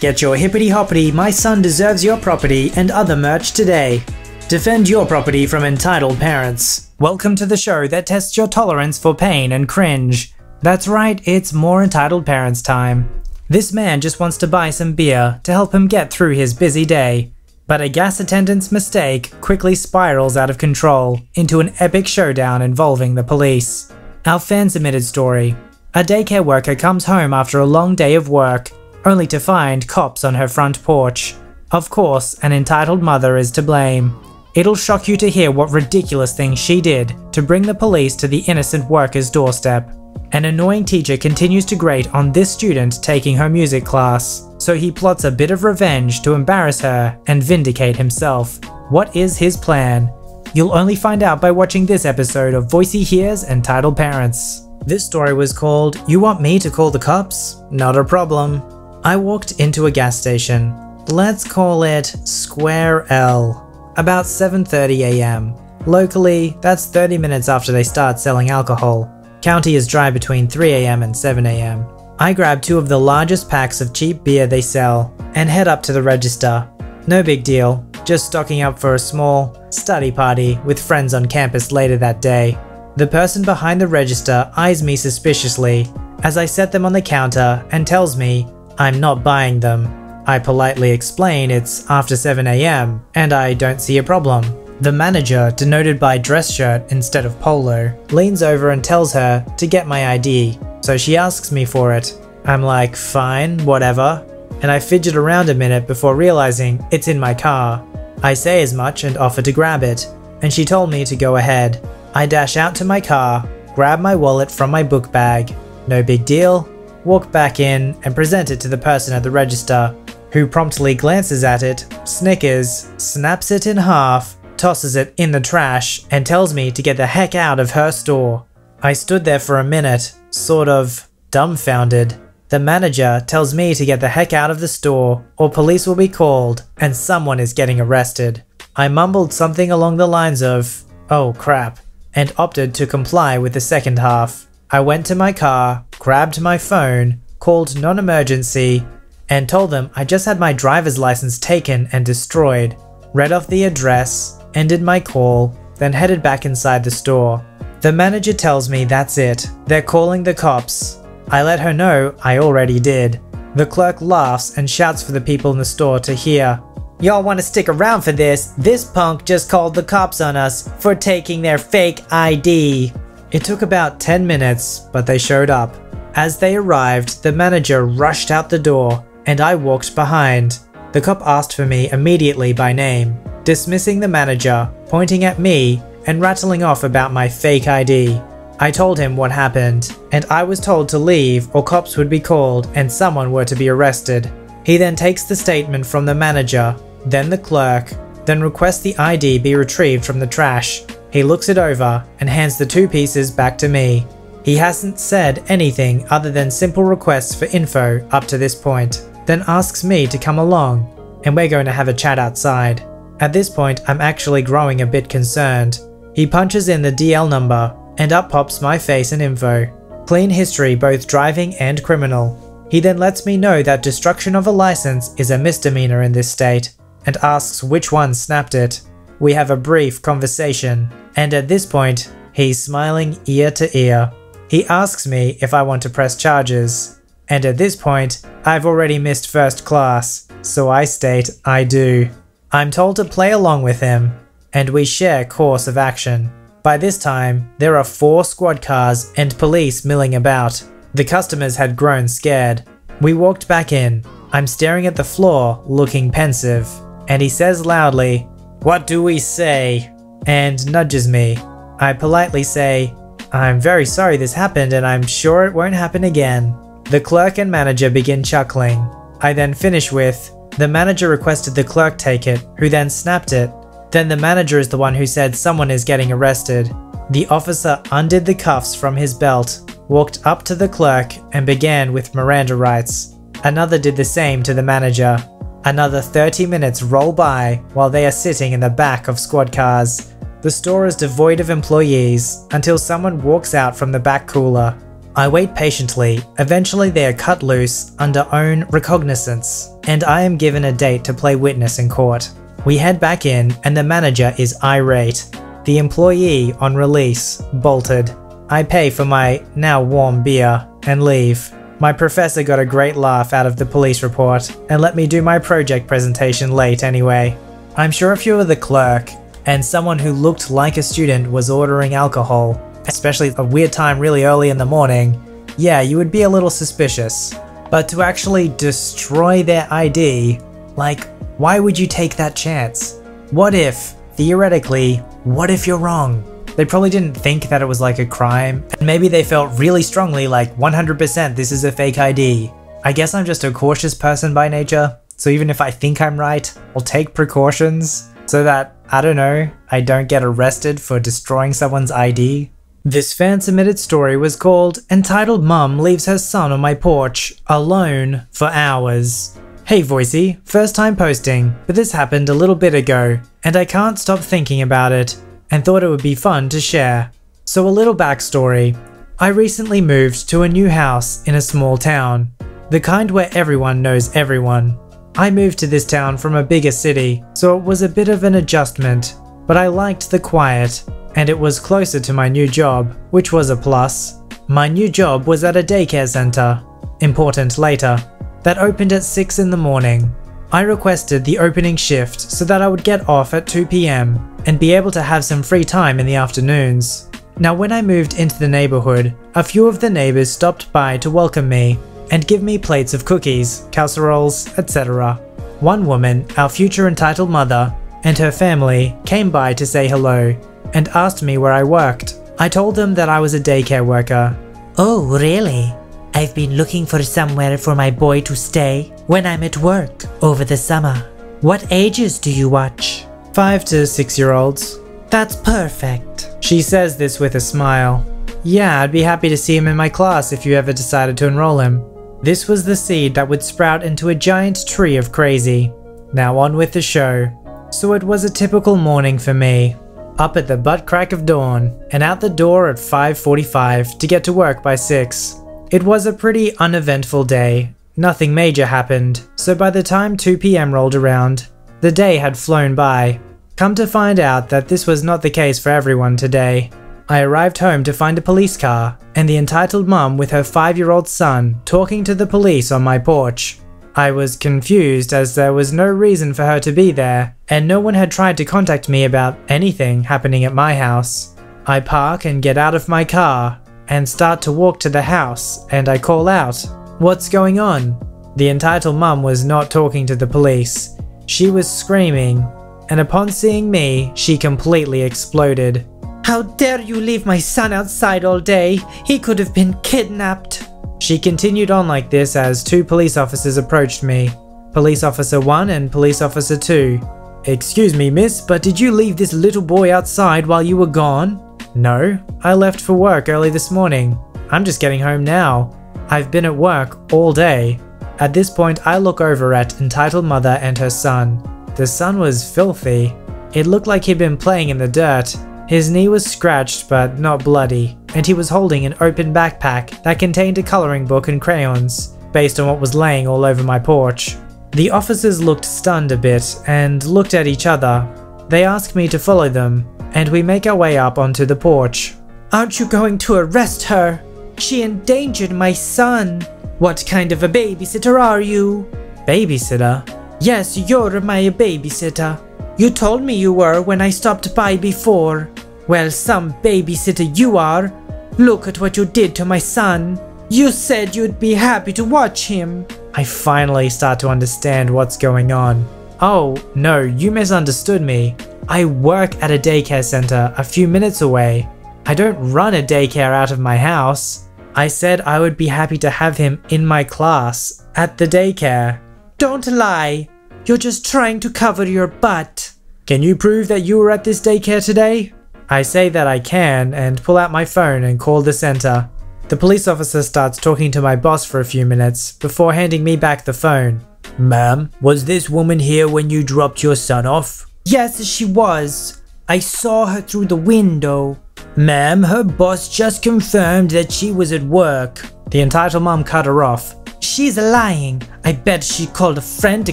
Get your hippity hoppity, my son deserves your property and other merch today. Defend your property from entitled parents. Welcome to the show that tests your tolerance for pain and cringe. That's right, it's more entitled parents time. This man just wants to buy some beer to help him get through his busy day. But a gas attendant's mistake quickly spirals out of control into an epic showdown involving the police. Our fan-submitted story. A daycare worker comes home after a long day of work, only to find cops on her front porch. Of course, an entitled mother is to blame. It'll shock you to hear what ridiculous thing she did to bring the police to the innocent worker's doorstep. An annoying teacher continues to grate on this student taking her music class, so he plots a bit of revenge to embarrass her and vindicate himself. What is his plan? You'll only find out by watching this episode of VoiceyHere's Entitled Parents. This story was called, "You Want Me to Call the Cops? Not a Problem." I walked into a gas station. Let's call it Square L. About 7:30 AM. Locally, that's 30 minutes after they start selling alcohol. County is dry between 3 AM and 7 AM. I grab 2 of the largest packs of cheap beer they sell and head up to the register. No big deal, just stocking up for a small study party with friends on campus later that day. The person behind the register eyes me suspiciously as I set them on the counter and tells me I'm not buying them. I politely explain it's after 7 AM and I don't see a problem. The manager, denoted by dress shirt instead of polo, leans over and tells her to get my ID, so she asks me for it. I'm like, fine, whatever, and I fidget around a minute before realizing it's in my car. I say as much and offer to grab it, and she told me to go ahead. I dash out to my car, grab my wallet from my book bag, no big deal, walk back in and present it to the person at the register, who promptly glances at it, snickers, snaps it in half, tosses it in the trash, and tells me to get the heck out of her store. I stood there for a minute, sort of dumbfounded. The manager tells me to get the heck out of the store or police will be called and someone is getting arrested. I mumbled something along the lines of, "Oh crap," and opted to comply with the second half. I went to my car, grabbed my phone, called non-emergency, and told them I just had my driver's license taken and destroyed, read off the address, ended my call, then headed back inside the store. The manager tells me that's it, they're calling the cops. I let her know I already did. The clerk laughs and shouts for the people in the store to hear. "Y'all want to stick around for this? This punk just called the cops on us for taking their fake ID." It took about 10 minutes, but they showed up. As they arrived, the manager rushed out the door and I walked behind. The cop asked for me immediately by name, dismissing the manager, pointing at me, and rattling off about my fake ID. I told him what happened, and I was told to leave or cops would be called and someone were to be arrested. He then takes the statement from the manager, then the clerk, then requests the ID be retrieved from the trash. He looks it over and hands the 2 pieces back to me. He hasn't said anything other than simple requests for info up to this point, then asks me to come along, and we're going to have a chat outside. At this point, I'm actually growing a bit concerned. He punches in the DL number, and up pops my face and info. Clean history, both driving and criminal. He then lets me know that destruction of a license is a misdemeanor in this state, and asks which one snapped it. We have a brief conversation, and at this point, he's smiling ear to ear. He asks me if I want to press charges, and at this point, I've already missed first class, so I state I do. I'm told to play along with him, and we share course of action. By this time, there are 4 squad cars and police milling about. The customers had grown scared. We walked back in. I'm staring at the floor, looking pensive, and he says loudly, "What do we say?" and nudges me. I politely say, "I'm very sorry this happened and I'm sure it won't happen again." The clerk and manager begin chuckling. I then finish with, "The manager requested the clerk take it, who then snapped it. Then the manager is the one who said someone is getting arrested." The officer undid the cuffs from his belt, walked up to the clerk and began with Miranda rights. Another did the same to the manager. Another 30 minutes roll by while they are sitting in the back of squad cars. The store is devoid of employees until someone walks out from the back cooler. I wait patiently. Eventually they are cut loose under own recognizance, and I am given a date to play witness in court. We head back in and the manager is irate. The employee, on release, bolted. I pay for my now warm beer and leave. My professor got a great laugh out of the police report and let me do my project presentation late anyway. I'm sure if you were the clerk and someone who looked like a student was ordering alcohol, especially a weird time really early in the morning, yeah, you would be a little suspicious. But to actually destroy their ID, like, why would you take that chance? What if, theoretically, what if you're wrong? They probably didn't think that it was like a crime, and maybe they felt really strongly like 100% this is a fake ID. I guess I'm just a cautious person by nature, so even if I think I'm right, I'll take precautions so that, I don't know, I don't get arrested for destroying someone's ID. This fan-submitted story was called Entitled Mum Leaves Her Son on My Porch Alone for Hours. Hey Voicey, first time posting, but this happened a little bit ago, and I can't stop thinking about it, and thought it would be fun to share. So a little backstory. I recently moved to a new house in a small town, the kind where everyone knows everyone. I moved to this town from a bigger city, so it was a bit of an adjustment, but I liked the quiet, and it was closer to my new job, which was a plus. My new job was at a daycare center, important later, that opened at 6 in the morning. I requested the opening shift so that I would get off at 2 PM and be able to have some free time in the afternoons. Now when I moved into the neighborhood, a few of the neighbors stopped by to welcome me and give me plates of cookies, casseroles, etc. One woman, our future entitled mother, and her family came by to say hello and asked me where I worked. I told them that I was a daycare worker. Oh, really? I've been looking for somewhere for my boy to stay when I'm at work over the summer. What ages do you watch? 5 to 6-year-olds. That's perfect. She says this with a smile. Yeah, I'd be happy to see him in my class if you ever decided to enroll him. This was the seed that would sprout into a giant tree of crazy. Now on with the show. So it was a typical morning for me. Up at the butt crack of dawn and out the door at 5:45 to get to work by 6. It was a pretty uneventful day. Nothing major happened, so by the time 2 PM rolled around, the day had flown by. Come to find out that this was not the case for everyone today. I arrived home to find a police car and the entitled mum with her 5-year-old son talking to the police on my porch. I was confused as there was no reason for her to be there and no one had tried to contact me about anything happening at my house. I park and get out of my car and start to walk to the house and I call out, "What's going on?" The entitled mum was not talking to the police. She was screaming, and upon seeing me, she completely exploded. How dare you leave my son outside all day? He could have been kidnapped. She continued on like this as 2 police officers approached me. Police Officer 1 and Police Officer 2. "Excuse me, miss, but did you leave this little boy outside while you were gone?" "No, I left for work early this morning. I'm just getting home now. I've been at work all day." At this point, I look over at entitled mother and her son. The son was filthy. It looked like he'd been playing in the dirt. His knee was scratched but not bloody, and he was holding an open backpack that contained a coloring book and crayons, based on what was laying all over my porch. The officers looked stunned a bit and looked at each other. They asked me to follow them, and we make our way up onto the porch. Aren't you going to arrest her? She endangered my son. What kind of a babysitter are you? Babysitter? Yes, you're my babysitter. You told me you were when I stopped by before. Well, some babysitter you are. Look at what you did to my son. You said you'd be happy to watch him. I finally start to understand what's going on. Oh, no, you misunderstood me. I work at a daycare center a few minutes away. I don't run a daycare out of my house. I said I would be happy to have him in my class at the daycare. Don't lie. You're just trying to cover your butt. Can you prove that you were at this daycare today? I say that I can and pull out my phone and call the center. The police officer starts talking to my boss for a few minutes before handing me back the phone. "Ma'am, was this woman here when you dropped your son off?" Yes, she was. I saw her through the window. Ma'am, her boss just confirmed that she was at work. The entitled mom cut her off. She's lying. I bet she called a friend to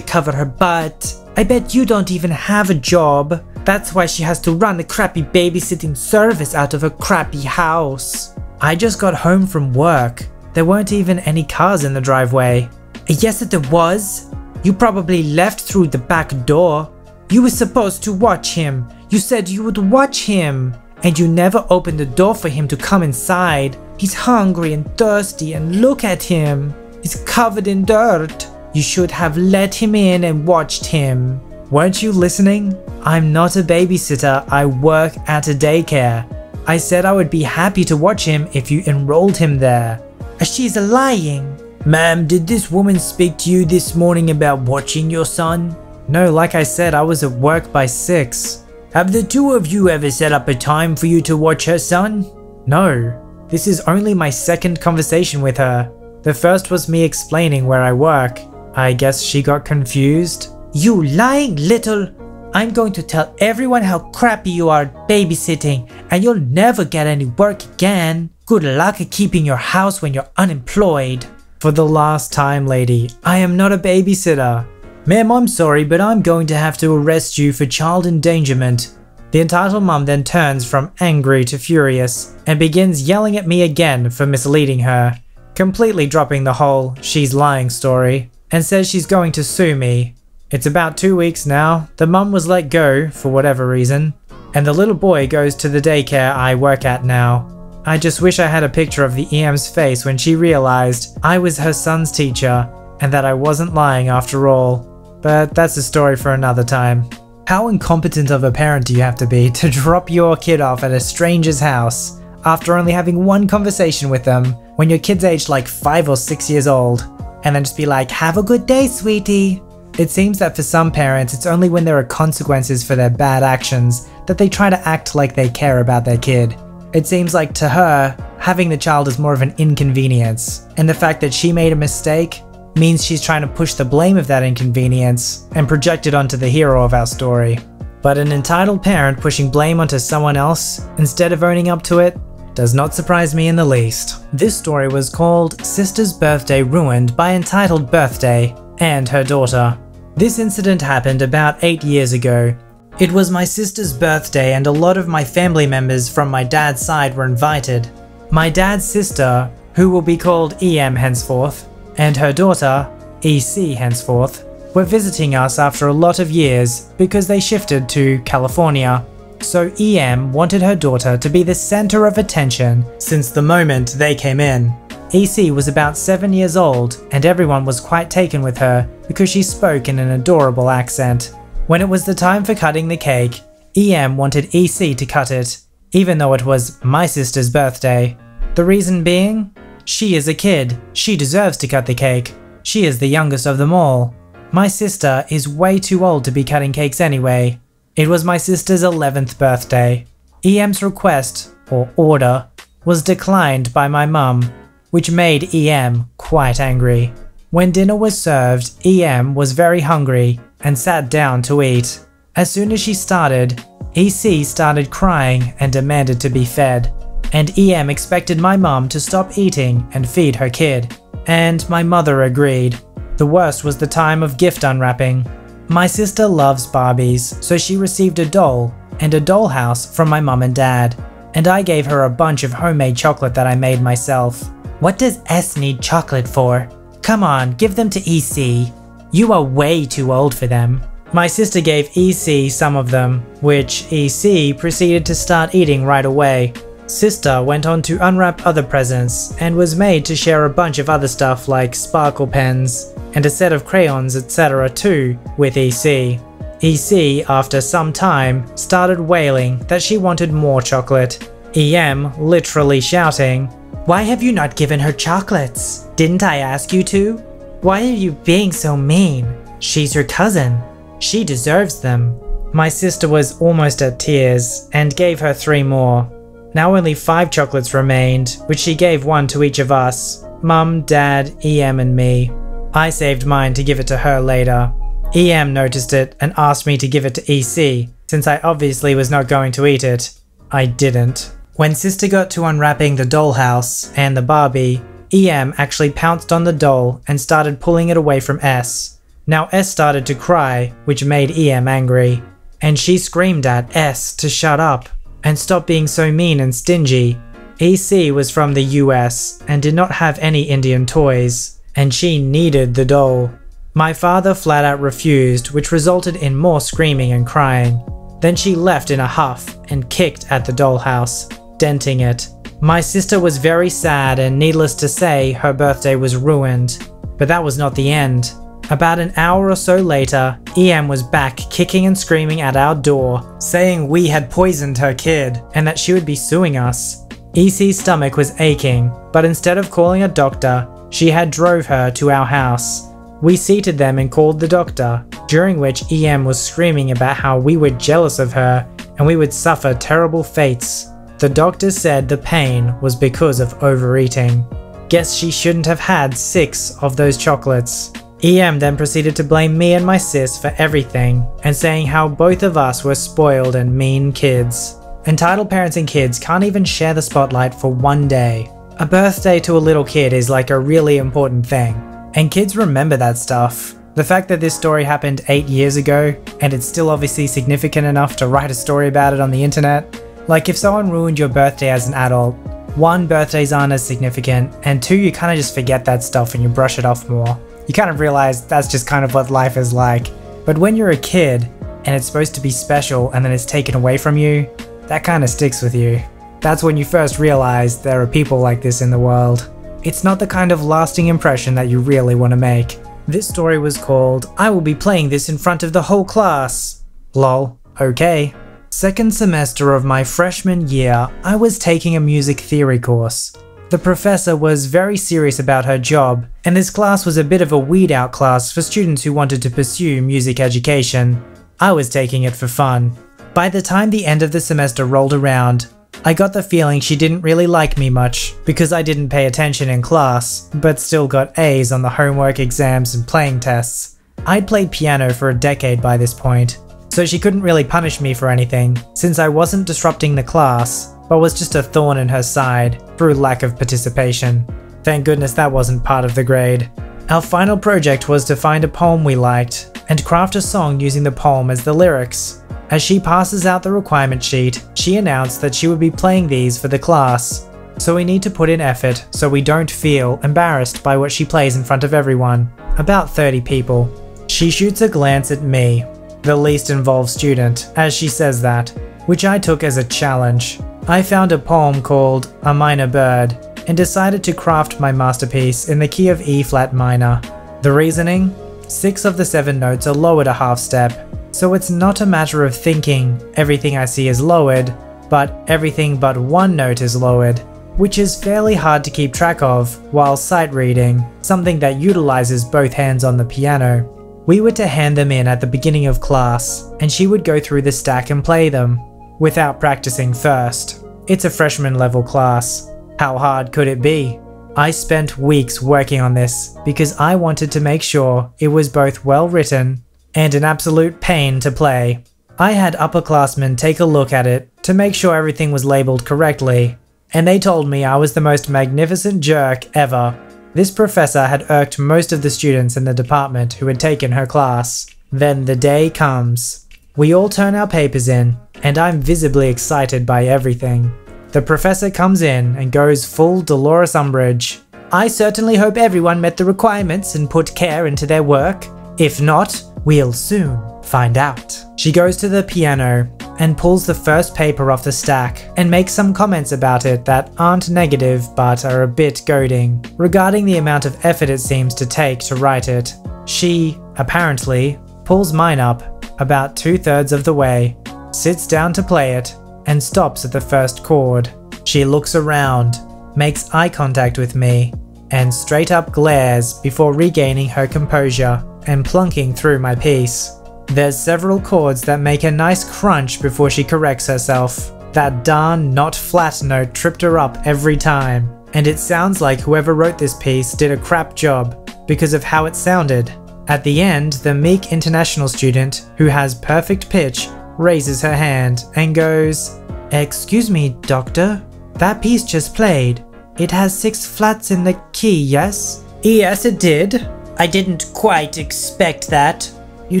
cover her butt. I bet you don't even have a job. That's why she has to run a crappy babysitting service out of her crappy house. I just got home from work. There weren't even any cars in the driveway. Yes, there was. You probably left through the back door. You were supposed to watch him. You said you would watch him. And you never opened the door for him to come inside. He's hungry and thirsty, and look at him. He's covered in dirt. You should have let him in and watched him. Weren't you listening? I'm not a babysitter, I work at a daycare. I said I would be happy to watch him if you enrolled him there. She's lying. Ma'am, did this woman speak to you this morning about watching your son? No, like I said, I was at work by 6. Have the two of you ever set up a time for you to watch her son? No. This is only my second conversation with her. The first was me explaining where I work. I guess she got confused. You lying little... I'm going to tell everyone how crappy you are at babysitting, and you'll never get any work again. Good luck at keeping your house when you're unemployed. For the last time, lady, I am not a babysitter. Ma'am, I'm sorry, but I'm going to have to arrest you for child endangerment. The entitled mum then turns from angry to furious and begins yelling at me again for misleading her, completely dropping the whole she's lying story, and says she's going to sue me. It's about 2 weeks now, the mum was let go for whatever reason, and the little boy goes to the daycare I work at now. I just wish I had a picture of the EM's face when she realized I was her son's teacher and that I wasn't lying after all. But that's a story for another time. How incompetent of a parent do you have to be to drop your kid off at a stranger's house after only having one conversation with them when your kid's aged like 5 or 6 years old, and then just be like, have a good day, sweetie? It seems that for some parents, it's only when there are consequences for their bad actions that they try to act like they care about their kid. It seems like to her, having the child is more of an inconvenience, and the fact that she made a mistake means she's trying to push the blame of that inconvenience and project it onto the hero of our story. But an entitled parent pushing blame onto someone else instead of owning up to it does not surprise me in the least. This story was called Sister's Birthday Ruined by Entitled Birthday and her daughter. This incident happened about 8 years ago. It was my sister's birthday and a lot of my family members from my dad's side were invited. My dad's sister, who will be called EM henceforth, and her daughter, EC henceforth, were visiting us after a lot of years because they shifted to California. So EM wanted her daughter to be the center of attention since the moment they came in. EC was about 7 years old and everyone was quite taken with her because she spoke in an adorable accent. When it was the time for cutting the cake, EM wanted EC to cut it, even though it was my sister's birthday. The reason being, she is a kid, she deserves to cut the cake. She is the youngest of them all. My sister is way too old to be cutting cakes anyway. It was my sister's 11th birthday. EM's request, or order, was declined by my mum, which made EM quite angry. When dinner was served, EM was very hungry and sat down to eat. As soon as she started, EC started crying and demanded to be fed. And EM expected my mum to stop eating and feed her kid. And my mother agreed. The worst was the time of gift unwrapping. My sister loves Barbies, so she received a doll and a dollhouse from my mum and dad. And I gave her a bunch of homemade chocolate that I made myself. What does S need chocolate for? Come on, give them to EC. You are way too old for them. My sister gave EC some of them, which EC proceeded to start eating right away. Sister went on to unwrap other presents and was made to share a bunch of other stuff like sparkle pens and a set of crayons, etc. too with EC. EC, after some time, started wailing that she wanted more chocolate. EM literally shouting, "Why have you not given her chocolates? Didn't I ask you to? Why are you being so mean? She's your cousin. She deserves them." My sister was almost at tears and gave her 3 more. Now only 5 chocolates remained, which she gave 1 to each of us, Mum, Dad, EM and me. I saved mine to give it to her later. EM noticed it and asked me to give it to EC, since I obviously was not going to eat it. I didn't. When sister got to unwrapping the dollhouse and the Barbie, EM actually pounced on the doll and started pulling it away from S. Now S started to cry, which made EM angry, and she screamed at S to shut up and stop being so mean and stingy. EC was from the US and did not have any Indian toys, and she needed the doll. My father flat out refused, which resulted in more screaming and crying. Then she left in a huff and kicked at the dollhouse, denting it. My sister was very sad, and needless to say, her birthday was ruined. But that was not the end. About an hour or so later, EM was back kicking and screaming at our door, saying we had poisoned her kid and that she would be suing us. EC's stomach was aching, but instead of calling a doctor, she had drove her to our house. We seated them and called the doctor, during which EM was screaming about how we were jealous of her and we would suffer terrible fates. The doctor said the pain was because of overeating. Guess she shouldn't have had 6 of those chocolates. EM then proceeded to blame me and my sis for everything, and saying how both of us were spoiled and mean kids. Entitled parents and kids can't even share the spotlight for one day. A birthday to a little kid is like a really important thing, and kids remember that stuff. The fact that this story happened 8 years ago, and it's still obviously significant enough to write a story about it on the internet. Like if someone ruined your birthday as an adult, 1, birthdays aren't as significant, and 2, you kind of just forget that stuff and you brush it off more. You kind of realize that's just kind of what life is like. But when you're a kid, and it's supposed to be special and then it's taken away from you, that kind of sticks with you. That's when you first realize there are people like this in the world. It's not the kind of lasting impression that you really want to make. This story was called, "I will be playing this in front of the whole class." Lol, okay. Second semester of my freshman year, I was taking a music theory course. The professor was very serious about her job, and this class was a bit of a weed-out class for students who wanted to pursue music education. I was taking it for fun. By the time the end of the semester rolled around, I got the feeling she didn't really like me much because I didn't pay attention in class, but still got A's on the homework exams and playing tests. I'd played piano for a decade by this point, so she couldn't really punish me for anything since I wasn't disrupting the class, but was just a thorn in her side through lack of participation. Thank goodness that wasn't part of the grade. Our final project was to find a poem we liked and craft a song using the poem as the lyrics. As she passes out the requirement sheet, she announced that she would be playing these for the class. So we need to put in effort so we don't feel embarrassed by what she plays in front of everyone, about 30 people. She shoots a glance at me, the least involved student, as she says that, which I took as a challenge. I found a poem called A Minor Bird and decided to craft my masterpiece in the key of E flat minor. The reasoning? 6 of the 7 notes are lowered a half step, so it's not a matter of thinking everything I see is lowered, but everything but one note is lowered, which is fairly hard to keep track of while sight reading, something that utilizes both hands on the piano. We were to hand them in at the beginning of class, and she would go through the stack and play them, without practicing first. It's a freshman level class. How hard could it be? I spent weeks working on this because I wanted to make sure it was both well written and an absolute pain to play. I had upperclassmen take a look at it to make sure everything was labeled correctly, and they told me I was the most magnificent jerk ever. This professor had irked most of the students in the department who had taken her class. Then the day comes. We all turn our papers in, and I'm visibly excited by everything. The professor comes in and goes full Dolores Umbridge. "I certainly hope everyone met the requirements and put care into their work. If not, we'll soon find out." She goes to the piano and pulls the first paper off the stack and makes some comments about it that aren't negative but are a bit goading, regarding the amount of effort it seems to take to write it. She, apparently, pulls mine up about 2/3 of the way, sits down to play it, and stops at the first chord. She looks around, makes eye contact with me, and straight up glares before regaining her composure and plunking through my piece. There's several chords that make a nice crunch before she corrects herself. That darn not flat note tripped her up every time, and it sounds like whoever wrote this piece did a crap job because of how it sounded. At the end, the meek international student, who has perfect pitch, raises her hand and goes, "Excuse me, doctor, That piece just played. It has 6 flats in the key, yes? Yes, it did. I didn't quite expect that. You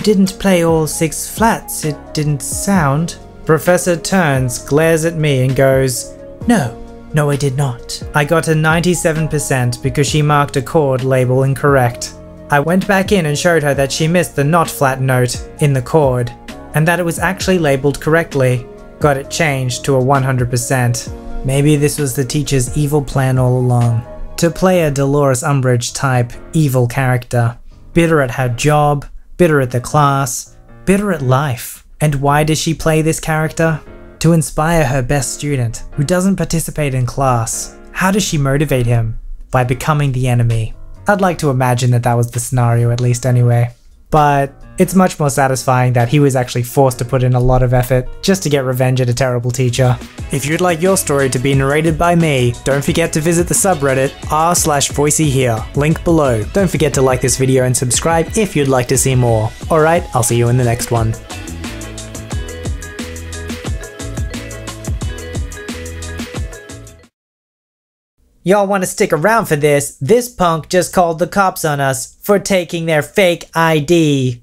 didn't play all 6 flats, it didn't sound. Professor turns, glares at me and goes, No, I did not. I got a 97% because she marked a chord label incorrect. I went back in and showed her that she missed the not flat note in the chord, and that it was actually labeled correctly. Got it changed to a 100%. Maybe this was the teacher's evil plan all along. To play a Dolores Umbridge type evil character. Bitter at her job, bitter at the class, bitter at life. And why does she play this character? To inspire her best student, who doesn't participate in class. How does she motivate him? By becoming the enemy. I'd like to imagine that that was the scenario, at least anyway. But it's much more satisfying that he was actually forced to put in a lot of effort just to get revenge at a terrible teacher. If you'd like your story to be narrated by me, don't forget to visit the subreddit r/VoiceyHere, link below. Don't forget to like this video and subscribe if you'd like to see more. Alright, I'll see you in the next one. Y'all want to stick around for this? This punk just called the cops on us for taking their fake ID.